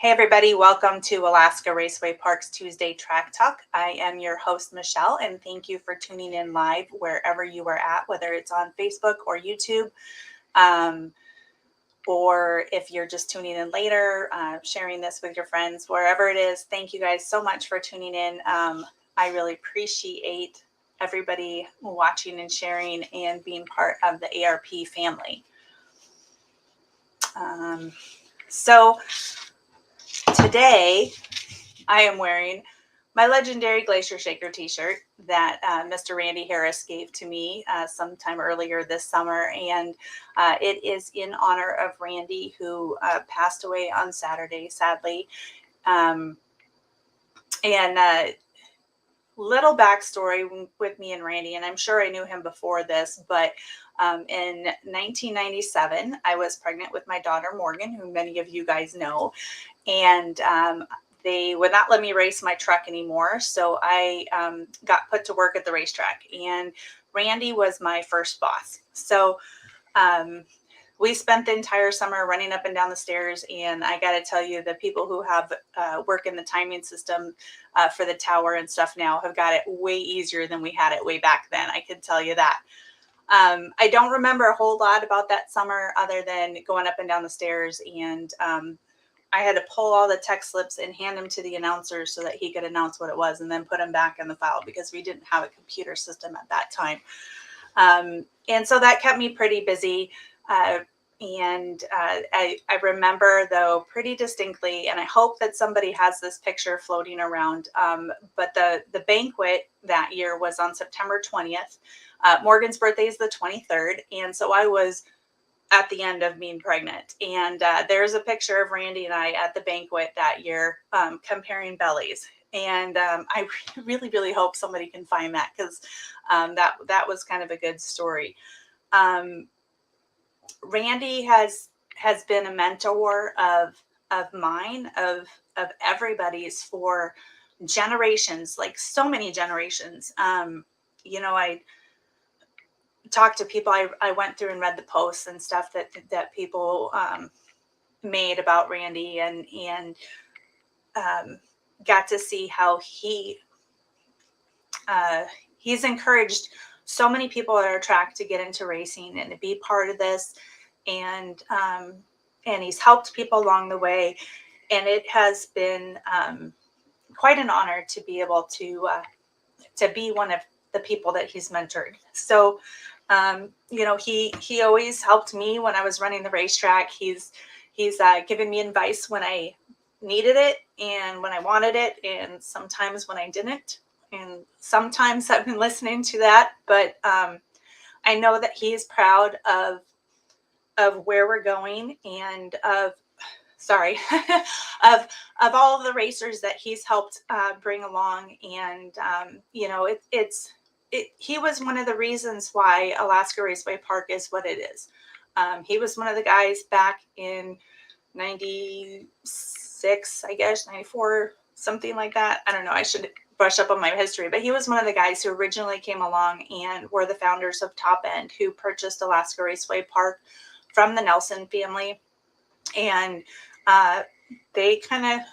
Hey everybody, welcome to Alaska Raceway Park's Tuesday Track Talk. I am your host, Michelle, and thank you for tuning in live wherever you are at, whether it's on Facebook or YouTube, or if you're just tuning in later, sharing this with your friends, wherever it is. Thank you guys so much for tuning in. I really appreciate everybody watching and sharing and being part of the ARP family. So today I am wearing my legendary Glacier Shaker t-shirt that Mr. Randy Harris gave to me sometime earlier this summer. And it is in honor of Randy, who passed away on Saturday, sadly. Little backstory with me and Randy, and I'm sure I knew him before this, but in 1997, I was pregnant with my daughter, Morgan, who many of you guys know. And they would not let me race my truck anymore. So I got put to work at the racetrack, and Randy was my first boss. So we spent the entire summer running up and down the stairs. And I got to tell you, the people who have work in the timing system for the tower and stuff now have got it way easier than we had it way back then. I can tell you that. I don't remember a whole lot about that summer other than going up and down the stairs, and I had to pull all the text slips and hand them to the announcer so that he could announce what it was and then put them back in the file because we didn't have a computer system at that time. And so that kept me pretty busy. I remember, though, pretty distinctly, and I hope that somebody has this picture floating around, but the banquet that year was on September 20th. Morgan's birthday is the 23rd, and so I was at the end of being pregnant. And there's a picture of Randy and I at the banquet that year comparing bellies. And I really, really hope somebody can find that, because that was kind of a good story. Randy has been a mentor of mine, of everybody's for generations, like so many generations. I talked to people. I went through and read the posts and stuff that people made about Randy, and got to see how he's encouraged so many people at our track to get into racing and to be part of this, and he's helped people along the way, and it has been quite an honor to be able to be one of the people that he's mentored. So he always helped me when I was running the racetrack. He's given me advice when I needed it and when I wanted it, and sometimes when I didn't. And sometimes I've been listening to that, but I know that he is proud of where we're going, and of all of the racers that he's helped bring along. And he was one of the reasons why Alaska Raceway Park is what it is. He was one of the guys back in 96, I guess, 94, something like that. I don't know. I should brush up on my history, but he was one of the guys who originally came along and were the founders of Top End, who purchased Alaska Raceway Park from the Nelson family. And they kind of,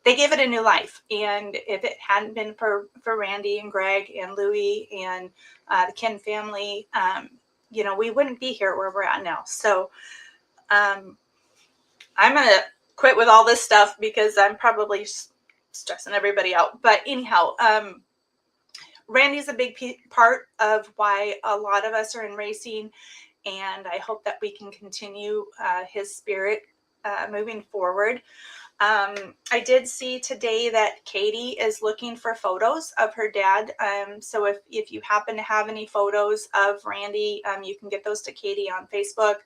they gave it a new life. And if it hadn't been for Randy and Greg and Louie and the Ken family, we wouldn't be here where we're at now. So I'm going to quit with all this stuff because I'm probably stressing everybody out. But anyhow, Randy's a big part of why a lot of us are in racing, and I hope that we can continue his spirit moving forward. I did see today that Katie is looking for photos of her dad. So if you happen to have any photos of Randy, you can get those to Katie on Facebook.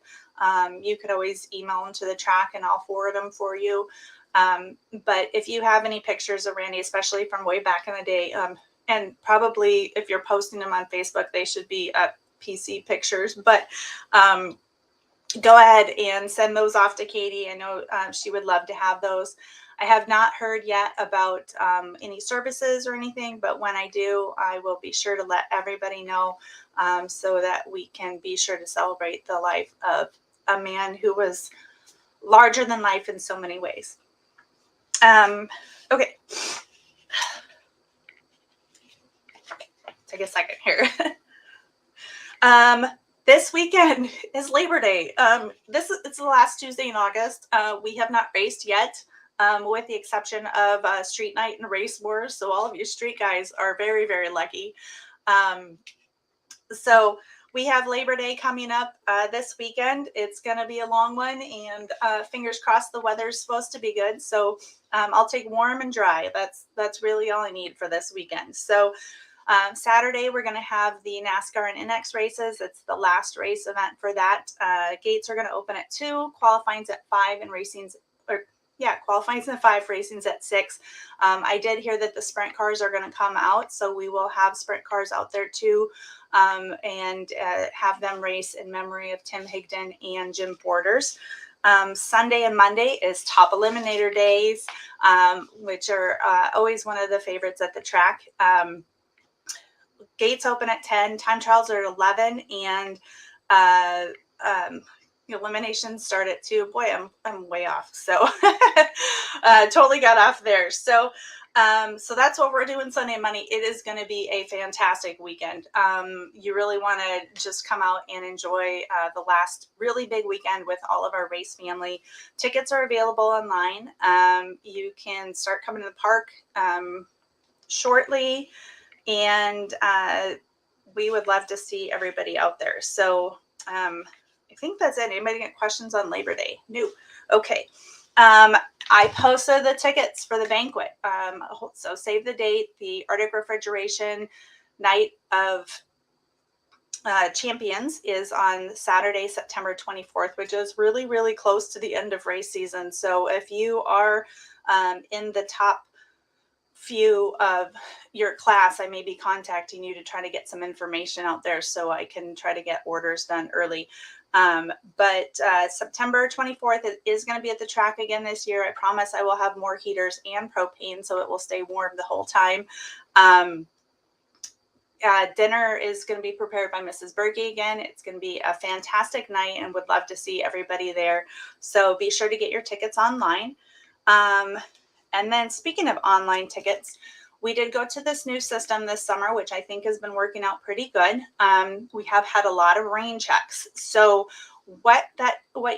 You could always email them to the track and I'll forward them for you. But if you have any pictures of Randy, especially from way back in the day, and probably if you're posting them on Facebook, they should be PC pictures, but go ahead and send those off to Katie. I know she would love to have those. I have not heard yet about any services or anything, but when I do, I will be sure to let everybody know, so that we can be sure to celebrate the life of a man who was larger than life in so many ways. Okay. Take a second here. This weekend is Labor Day. It's the last Tuesday in August. We have not raced yet, with the exception of Street Night and Race Wars. So all of you street guys are very, very lucky. So we have Labor Day coming up this weekend. It's going to be a long one, and fingers crossed the weather's supposed to be good. So I'll take warm and dry. That's really all I need for this weekend. So Saturday, we're going to have the NASCAR and NX races. It's the last race event for that. Gates are going to open at 2, qualifying's at 5, and qualifying's at 5, racing's at 6. I did hear that the sprint cars are going to come out, so we will have sprint cars out there too, and have them race in memory of Tim Higdon and Jim Borders. Sunday and Monday is top eliminator days, which are always one of the favorites at the track. Gates open at 10, time trials are at 11, and eliminations start at 2. Boy, I'm way off. So totally got off there. So that's what we're doing Sunday and Monday. It is going to be a fantastic weekend. You really want to just come out and enjoy the last really big weekend with all of our race family. Tickets are available online. You can start coming to the park shortly. And we would love to see everybody out there. So I think that's it. Anybody get questions on Labor Day? No. Okay. I posted the tickets for the banquet. So save the date. The Arctic Refrigeration Night of Champions is on Saturday, September 24th, which is really, really close to the end of race season. So if you are in the top few of your class, I may be contacting you to try to get some information out there so I can try to get orders done early. But September 24th is going to be at the track again this year. I promise I will have more heaters and propane so it will stay warm the whole time. Dinner is going to be prepared by Mrs. Berge again. It's going to be a fantastic night and would love to see everybody there. So be sure to get your tickets online. And then speaking of online tickets, we did go to this new system this summer, which I think has been working out pretty good. We have had a lot of rain checks. So what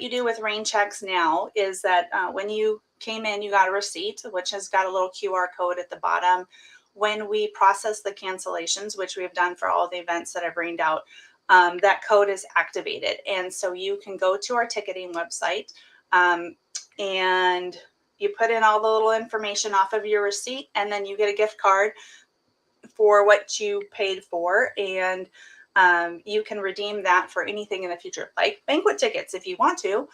you do with rain checks now is that when you came in, you got a receipt, which has got a little QR code at the bottom. When we process the cancellations, which we have done for all the events that have rained out, that code is activated. And so you can go to our ticketing website and you put in all the little information off of your receipt, and then you get a gift card for what you paid for. And you can redeem that for anything in the future, like banquet tickets if you want to,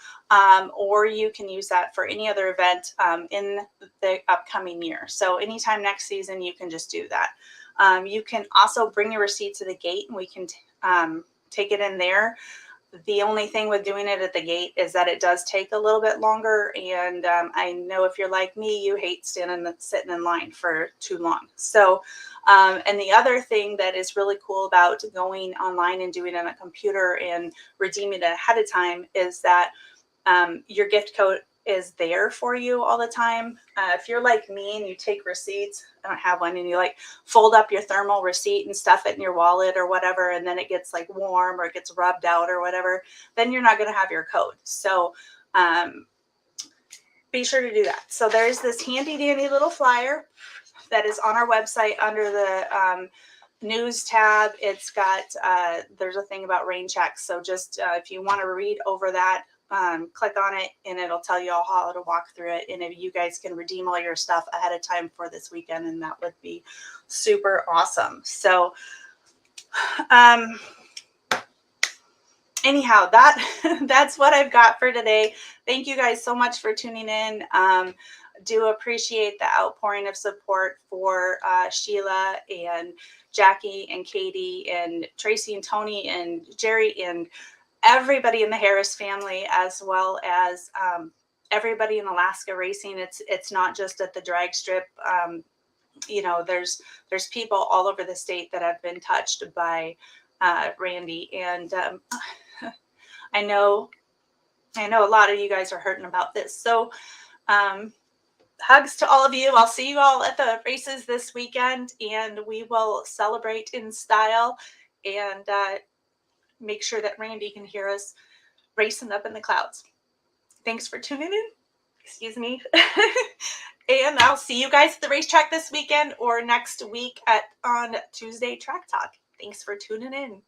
or you can use that for any other event in the upcoming year. So anytime next season, you can just do that. You can also bring your receipt to the gate, and we can take it in there. The only thing with doing it at the gate is that it does take a little bit longer. And I know if you're like me, you hate sitting in line for too long. So, and the other thing that is really cool about going online and doing it on a computer and redeeming it ahead of time is that your gift code is there for you all the time. If you're like me and you take receipts, I don't have one, and you like fold up your thermal receipt and stuff it in your wallet or whatever, and then it gets like warm or it gets rubbed out or whatever, then you're not going to have your code. So be sure to do that. So there's this handy dandy little flyer that is on our website under the news tab. It's got there's a thing about rain checks. So just if you want to read over that, click on it and it'll tell you all how to walk through it. And if you guys can redeem all your stuff ahead of time for this weekend, and that would be super awesome. So anyhow, that's what I've got for today. Thank you guys so much for tuning in. Do appreciate the outpouring of support for Sheila and Jackie and Katie and Tracy and Tony and Jerry and everybody in the Harris family, as well as everybody in Alaska racing. It's not just at the drag strip. You know, there's people all over the state that have been touched by Randy, and I know I know a lot of you guys are hurting about this. So hugs to all of you. I'll see you all at the races this weekend, and we will celebrate in style and make sure that Randy can hear us racing up in the clouds. Thanks for tuning in. Excuse me. And I'll see you guys at the racetrack this weekend or next week on Tuesday Track Talk. Thanks for tuning in.